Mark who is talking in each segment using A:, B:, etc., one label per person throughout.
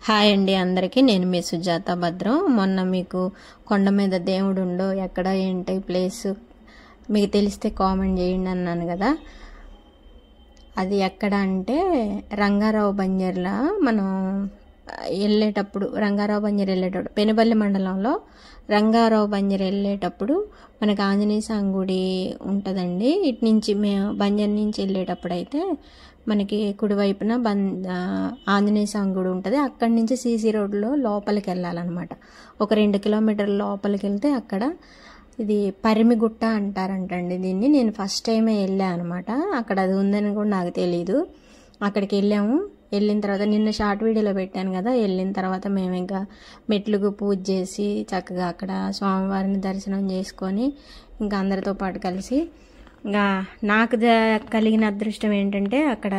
A: Hi అండి అందరికీ. నేను మీ సుజాత భద్రం. మొన్న మీకు కొండ మీద దేవుడు ఉండో ఎక్కడ ఏంటి ప్లేస్ మీకు తెలిస్తే కామెంట్ చేయండి అన్నాను కదా. అది ఎక్కడ అంటే రంగారావు బంజర్ల మనం రంగారావు బంజర్ వెళ్ళేటప్పుడు పెనుబల్లి మండలంలో రంగారావు బంజర్ వెళ్ళేటప్పుడు మనకు ఆంజనేయ స్వామి గుడి ఉంటుందండి. ఇటు నుంచి మేము బంజర్ నుంచి వెళ్ళేటప్పుడు అయితే మనకి కుడివైపున ఆంజనేయ స్వామి గుడి ఉంటుంది. అక్కడి నుంచి సీసీ రోడ్లో లోపలికి వెళ్ళాలన్నమాట. ఒక 2 కిలోమీటర్ల లోపలికి వెళ్తే అక్కడ ఇది పరిమిగుట్ట అంటారంటండి దీన్ని. నేను ఫస్ట్ టైమే వెళ్ళాను అనమాట. అక్కడ అది ఉందని కూడా నాకు తెలీదు. అక్కడికి వెళ్ళాము. వెళ్ళిన తర్వాత నిన్న షార్ట్ వీడియోలో పెట్టాను కదా. వెళ్ళిన తర్వాత మేము ఇంకా మెట్లుకు పూజ చేసి చక్కగా అక్కడ స్వామివారిని దర్శనం చేసుకొని ఇంకా అందరితో పాటు కలిసి ఇంకా నాకు కలిగిన అదృష్టం ఏంటంటే అక్కడ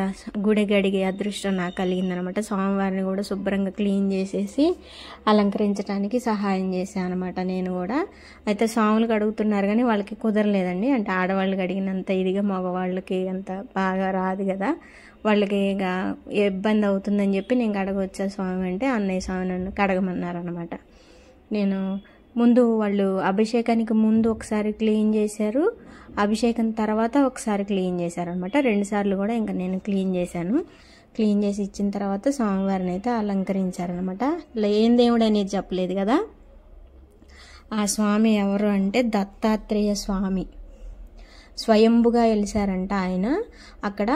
A: గుడి గడిగే అదృష్టం నాకు కలిగిందనమాట. స్వామివారిని కూడా శుభ్రంగా క్లీన్ చేసేసి అలంకరించడానికి సహాయం చేశాను అనమాట నేను కూడా. అయితే స్వాములకు అడుగుతున్నారు కానీ వాళ్ళకి కుదరలేదండి. అంటే ఆడవాళ్ళు కడిగినంత ఇదిగా మగవాళ్ళకి అంత బాగా రాదు కదా. వాళ్ళకి ఇక ఇబ్బంది అవుతుందని చెప్పి నేను కడగవచ్చా స్వామి అంటే అన్నయ్య స్వామి నన్ను కడగమన్నారనమాట. నేను ముందు వాళ్ళు అభిషేకానికి ముందు ఒకసారి క్లీన్ చేశారు, అభిషేకం తర్వాత ఒకసారి క్లీన్ చేశారనమాట. 2 సార్లు కూడా ఇంకా నేను క్లీన్ చేశాను. క్లీన్ చేసి ఇచ్చిన తర్వాత స్వామివారిని అయితే అలంకరించారనమాట. ఏం దేవుడు అనేది చెప్పలేదు కదా. ఆ స్వామి ఎవరు అంటే దత్తాత్రేయ స్వామి. స్వయంభుగా వెలిసారంట ఆయన. అక్కడ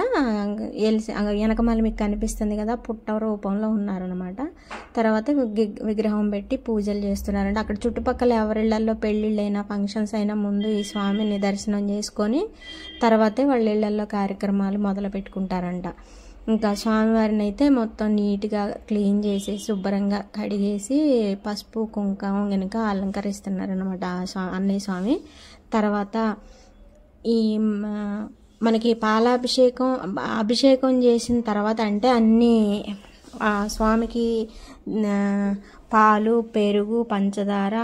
A: వెనకమాల మీకు కనిపిస్తుంది కదా, పుట్ట రూపంలో ఉన్నారనమాట. తర్వాత విగ్రహం పెట్టి పూజలు చేస్తున్నారంట. అక్కడ చుట్టుపక్కల ఎవరిళ్లలో పెళ్ళిళ్ళైనా ఫంక్షన్స్ అయినా ముందు ఈ స్వామిని దర్శనం చేసుకొని తర్వాతే వాళ్ళ ఇళ్లలో కార్యక్రమాలు మొదలు పెట్టుకుంటారంట. ఇంకా స్వామివారిని అయితే మొత్తం నీట్గా క్లీన్ చేసి శుభ్రంగా కడిగేసి పసుపు కుంకుమ కనుక అలంకరిస్తున్నారనమాట అన్నయ్య స్వామి. తర్వాత ఈ మనకి అభిషేకం చేసిన తర్వాత అంటే అన్నీ స్వామికి పాలు, పెరుగు, పంచదార,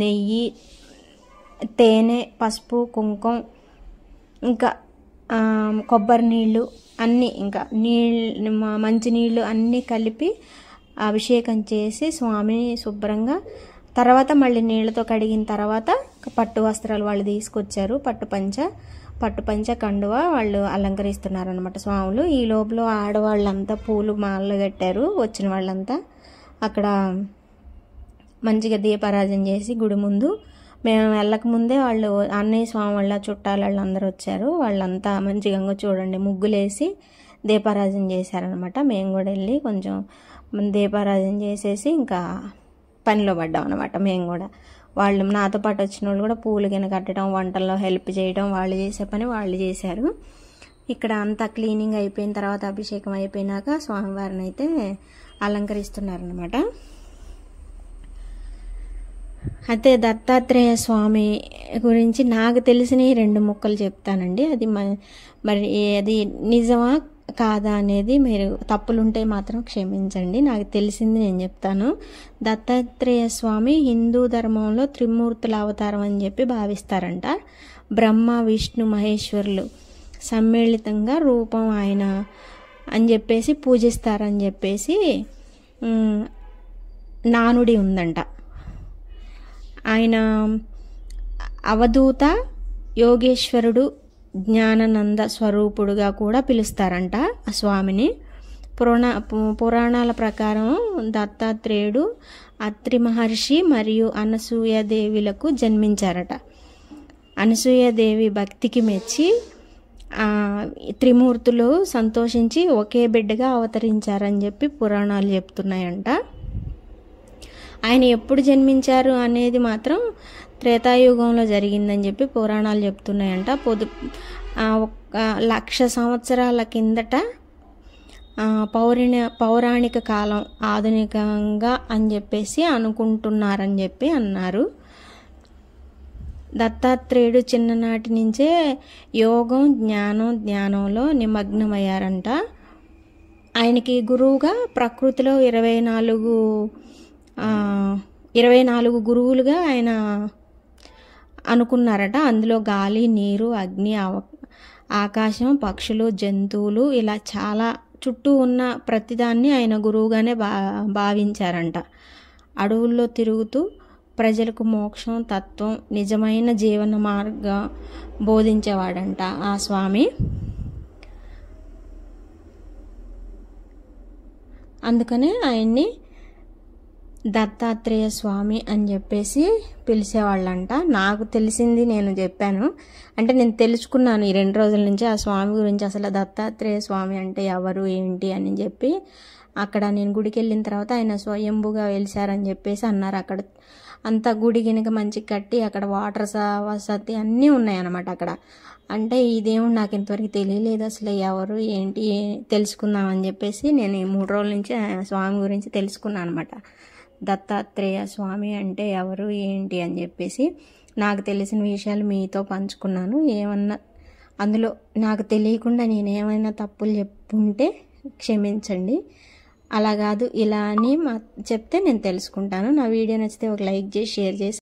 A: నెయ్యి, తేనె, పసుపు, కుంకుమ, ఇంకా కొబ్బరి నీళ్ళు అన్నీ, ఇంకా మంచినీళ్ళు అన్నీ కలిపి అభిషేకం చేసి స్వామిని శుభ్రంగా తర్వాత మళ్ళీ నీళ్ళతో కడిగిన తర్వాత పట్టు వస్త్రాలు వాళ్ళు తీసుకొచ్చారు. పట్టుపంచ కండువ వాళ్ళు అలంకరిస్తున్నారు అనమాట స్వాములు. ఈ లోపల ఆడవాళ్ళంతా పూలు మాలలు కట్టారు. వచ్చిన వాళ్ళంతా అక్కడ మంచిగా దీపారాధన చేసి గుడి ముందు మేము వెళ్ళకముందే వాళ్ళు అన్నయ్య స్వామి వాళ్ళ చుట్టాలు వాళ్ళందరూ వచ్చారు. వాళ్ళంతా మంచిగా చూడండి ముగ్గులేసి దీపారాధన చేశారనమాట. మేము కూడా వెళ్ళి కొంచెం దీపారాధన చేసేసి ఇంకా పనిలో పడ్డాం అనమాట. మేము కూడా వాళ్ళు నాతో పాటు వచ్చిన వాళ్ళు కూడా పూలు కింద కట్టడం, వంటల్లో హెల్ప్ చేయడం, వాళ్ళు చేసే పని వాళ్ళు చేశారు. ఇక్కడ అంతా క్లీనింగ్ అయిపోయిన తర్వాత అభిషేకం అయిపోయినాక స్వామివారిని అయితే అలంకరిస్తున్నారనమాట. అయితే దత్తాత్రేయ స్వామి గురించి నాకు తెలిసిన 2 ముక్కలు చెప్తానండి. అది మరి అది నిజమా కాదా అనేది మీరు తప్పులుంటే మాత్రం క్షమించండి. నాకు తెలిసింది నేను చెప్తాను. దత్తాత్రేయ స్వామి హిందూ ధర్మంలో త్రిమూర్తుల అవతారం అని చెప్పి భావిస్తారంట. బ్రహ్మ, విష్ణు, మహేశ్వరులు సమ్మిళితంగా రూపం ఆయన అని చెప్పేసి పూజిస్తారని చెప్పేసి నానుడి ఉందంట. ఆయన అవధూత, యోగేశ్వరుడు, జ్ఞానానంద స్వరూపుడుగా కూడా పిలుస్తారంట ఆ స్వామిని. పురాణాల ప్రకారం దత్తాత్రేయుడు అత్రి మహర్షి మరియు అనసూయాదేవిలకు జన్మించారట. అనసూయాదేవి భక్తికి మెచ్చి త్రిమూర్తులు సంతోషించి ఒకే బిడ్డగా అవతరించారని చెప్పి పురాణాలు చెప్తున్నాయంట. ఆయన ఎప్పుడు జన్మించారు అనేది మాత్రం త్రేతాయుగంలో జరిగిందని చెప్పి పురాణాలు చెప్తున్నాయంట. 1,00,000 సంవత్సరాల కిందట పౌరాణిక కాలం ఆధునికంగా అని చెప్పేసి అనుకుంటున్నారని చెప్పి అన్నారు. దత్తాత్రేయుడు చిన్ననాటి నుంచే యోగం, జ్ఞానంలో నిమగ్నమయ్యారంట. ఆయనకి గురువుగా ప్రకృతిలో 24 గురువులుగా ఆయన అనుకున్నారట. అందులో గాలి, నీరు, అగ్ని, ఆకాశం, పక్షులు, జంతువులు ఇలా చాలా చుట్టూ ఉన్న ప్రతిదాన్ని ఆయన గురువుగానే భావించారంట. అడవుల్లో తిరుగుతూ ప్రజలకు మోక్షం, తత్వం, నిజమైన జీవన మార్గం బోధించేవాడంట ఆ స్వామి. అందుకనే ఆయన్ని దత్తాత్రేయ స్వామి అని చెప్పేసి పిలిచేవాళ్ళంట. నాకు తెలిసింది నేను చెప్పాను, అంటే నేను తెలుసుకున్నాను ఈ 2 రోజుల నుంచి ఆ స్వామి గురించి. అసలు దత్తాత్రేయ స్వామి అంటే ఎవరు ఏంటి అని చెప్పి అక్కడ నేను గుడికి వెళ్ళిన తర్వాత ఆయన స్వయంభుగా వెలిశారని చెప్పేసి అన్నారు. అక్కడ అంతా గుడి గినక మంచి కట్టి అక్కడ వాటర్ వసతి అన్నీ ఉన్నాయన్నమాట అక్కడ. అంటే ఈ దేవుడు నాకు ఇంతవరకు తెలియలేదు, అసలు ఎవరు ఏంటి తెలుసుకుందామని చెప్పేసి నేను ఈ 3 రోజుల నుంచి స్వామి గురించి తెలుసుకున్నాను అనమాట. దత్తాత్రేయ స్వామి అంటే ఎవరు ఏంటి అని చెప్పేసి నాకు తెలిసిన విషయాలు మీతో పంచుకున్నాను. ఏమన్నా అందులో నాకు తెలియకుండా నేనేమైనా తప్పులు చెప్పుంటే క్షమించండి. అలా కాదు ఇలా అని చెప్తే నేను తెలుసుకుంటాను. నా వీడియో నచ్చితే ఒక లైక్ చేసి షేర్ చేసి